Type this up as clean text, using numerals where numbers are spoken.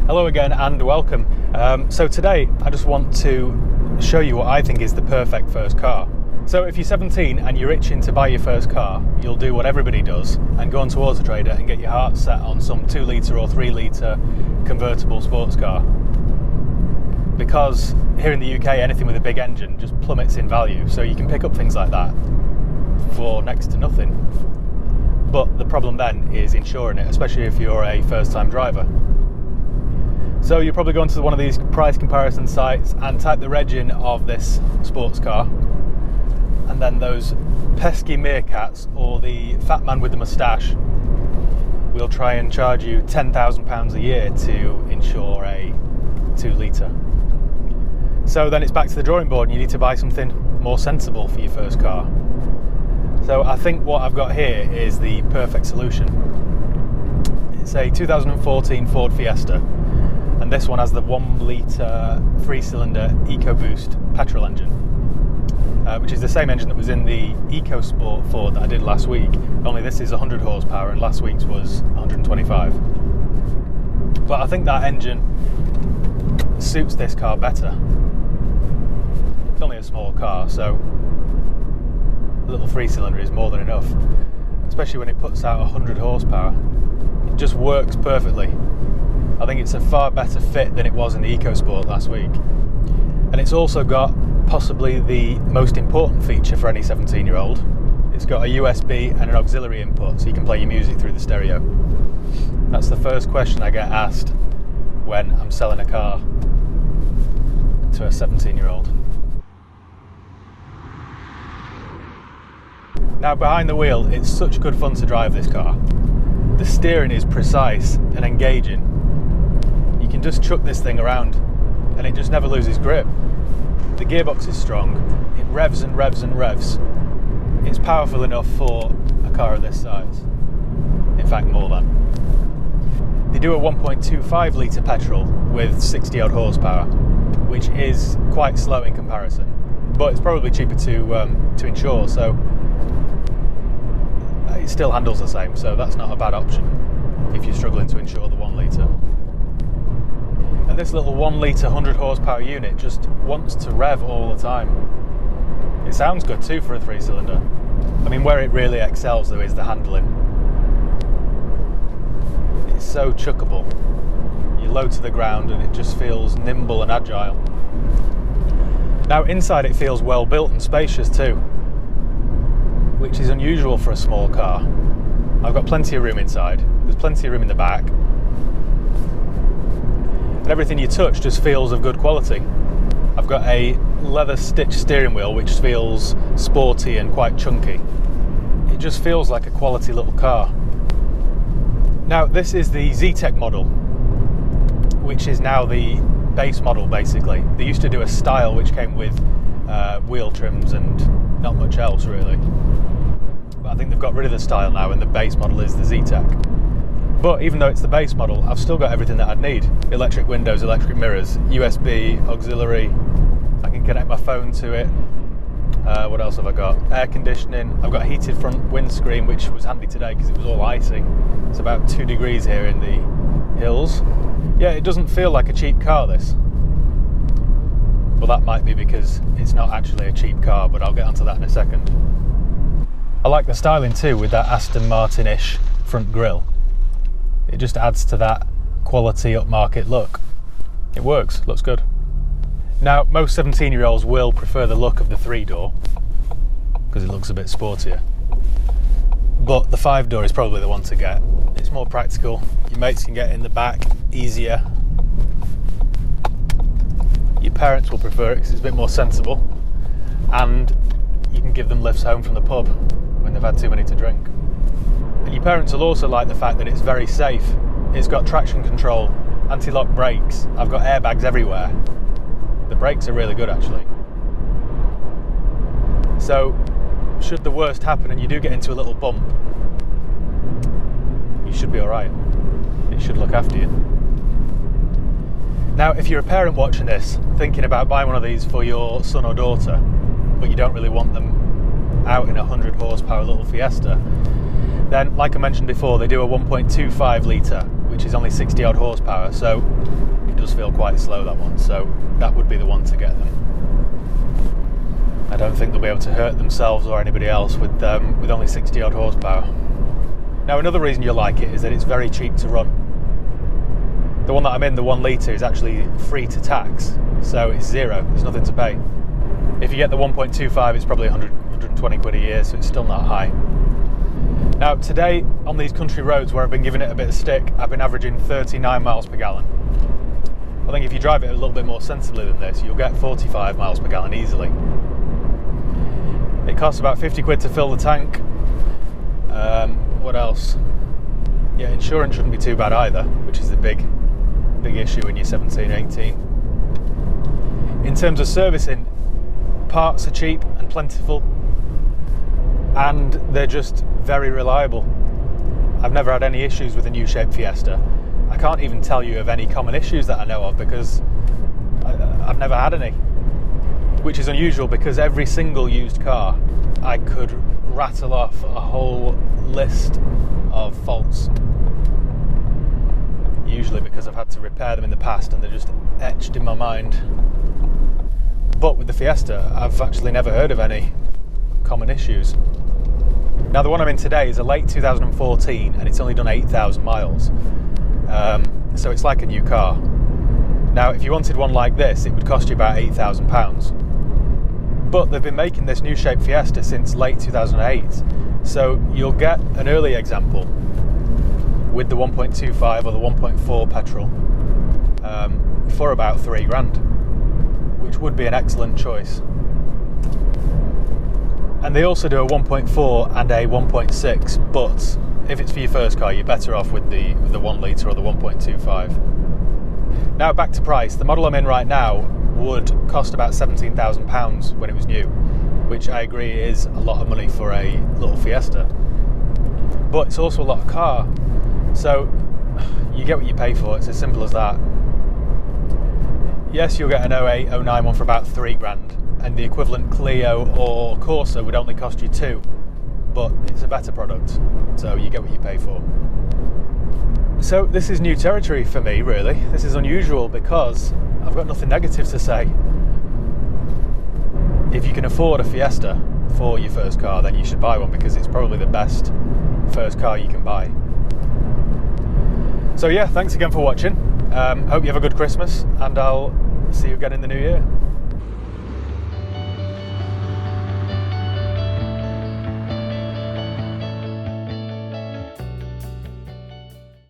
Hello again and welcome. So today I just want to show you what I think is the perfect first car. So if you're 17 and you're itching to buy your first car, you'll do what everybody does and go onto Auto Trader and get your heart set on some 2 litre or 3 litre convertible sports car. Because here in the UK, anything with a big engine just plummets in value, so you can pick up things like that for next to nothing. But the problem then is insuring it, especially if you're a first-time driver. So you probably go into one of these price comparison sites and type the reg in of this sports car, and then those pesky meerkats or the fat man with the moustache will try and charge you £10,000 a year to insure a 2 litre. So then it's back to the drawing board and you need to buy something more sensible for your first car. So I think what I've got here is the perfect solution. It's a 2014 Ford Fiesta, and this one has the 1 litre 3-cylinder EcoBoost petrol engine, which is the same engine that was in the EcoSport Ford that I did last week, only this is 100 horsepower and last week's was 125. But I think that engine suits this car better. It's only a small car, so a little 3-cylinder is more than enough, especially when it puts out 100 horsepower. It just works perfectly. I think it's a far better fit than it was in the EcoSport last week. And it's also got possibly the most important feature for any 17-year-old. It's got a USB and an auxiliary input, so you can play your music through the stereo. That's the first question I get asked when I'm selling a car to a 17-year-old. Now, behind the wheel, it's such good fun to drive this car. The steering is precise and engaging. You can just chuck this thing around and it just never loses grip. The gearbox is strong, it revs and revs and revs. It's powerful enough for a car of this size. In fact, more than. They do a 1.25 litre petrol with 60 odd horsepower, which is quite slow in comparison, but it's probably cheaper to insure, so it still handles the same, so that's not a bad option if you're struggling to insure the 1 litre. And this little 1 litre 100 horsepower unit just wants to rev all the time. It sounds good too for a 3-cylinder. I mean, where it really excels though is the handling. It's so chuckable. You low to the ground and it just feels nimble and agile. Now inside it feels well built and spacious too, which is unusual for a small car. I've got plenty of room inside, there's plenty of room in the back, and everything you touch just feels of good quality. I've got a leather stitched steering wheel which feels sporty and quite chunky. It just feels like a quality little car. Now this is the Z-Tech model, which is now the base model basically. They used to do a style which came with wheel trims and not much else really. But I think they've got rid of the style now and the base model is the Z-Tech. But even though it's the base model, I've still got everything that I'd need. Electric windows, electric mirrors, USB, auxiliary, I can connect my phone to it. What else have I got? Air conditioning, I've got a heated front windscreen, which was handy today because it was all icy. It's about 2 degrees here in the hills. Yeah, it doesn't feel like a cheap car, this. Well, that might be because it's not actually a cheap car, but I'll get onto that in a second. I like the styling too with that Aston Martin-ish front grille. It just adds to that quality upmarket look. It works, looks good. Now, most 17-year-olds will prefer the look of the 3-door because it looks a bit sportier. But the 5-door is probably the one to get. It's more practical. Your mates can get in the back easier. Your parents will prefer it because it's a bit more sensible. And you can give them lifts home from the pub when they've had too many to drink. And your parents will also like the fact that it's very safe. It's got traction control, anti-lock brakes, I've got airbags everywhere. The brakes are really good actually. So, should the worst happen and you do get into a little bump, you should be alright. It should look after you. Now, if you're a parent watching this, thinking about buying one of these for your son or daughter, but you don't really want them out in a 100 horsepower little Fiesta, then like I mentioned before, they do a 1.25 litre, which is only 60 odd horsepower, so it does feel quite slow, that one, so that would be the one to get them. I don't think they'll be able to hurt themselves or anybody else with only 60 odd horsepower. Now, another reason you'll like it is that it's very cheap to run. The one that I'm in, the 1 litre, is actually free to tax, so it's zero, there's nothing to pay. If you get the 1.25, it's probably 120 quid a year, so it's still not high. Now, today, on these country roads where I've been giving it a bit of stick, I've been averaging 39 miles per gallon. I think if you drive it a little bit more sensibly than this, you'll get 45 miles per gallon easily. It costs about 50 quid to fill the tank. What else? Yeah, insurance shouldn't be too bad either, which is the big issue when you're 17, 18. In terms of servicing, parts are cheap and plentiful, and they're just very reliable. I've never had any issues with a new shape Fiesta. I can't even tell you of any common issues that I know of because I've never had any, which is unusual because every single used car I could rattle off a whole list of faults, usually because I've had to repair them in the past and they're just etched in my mind. But with the Fiesta, I've actually never heard of any common issues. Now, the one I'm in today is a late 2014 and it's only done 8,000 miles, so it's like a new car. Now, if you wanted one like this, it would cost you about £8,000. But they've been making this new shape Fiesta since late 2008, so you'll get an early example with the 1.25 or the 1.4 petrol for about £3,000, which would be an excellent choice. And they also do a 1.4 and a 1.6, but if it's for your first car, you're better off with the 1 litre or the 1.25. Now, back to price. The model I'm in right now would cost about £17,000 when it was new, which I agree is a lot of money for a little Fiesta, but it's also a lot of car, so you get what you pay for. It's as simple as that. Yes, you'll get an 08, 09 one for about £3,000, and the equivalent Clio or Corsa would only cost you £2,000, but it's a better product, so you get what you pay for. So this is new territory for me, really. This is unusual because I've got nothing negative to say. If you can afford a Fiesta for your first car, then you should buy one because it's probably the best first car you can buy. So yeah, thanks again for watching. Hope you have a good Christmas, and I'll see you again in the new year.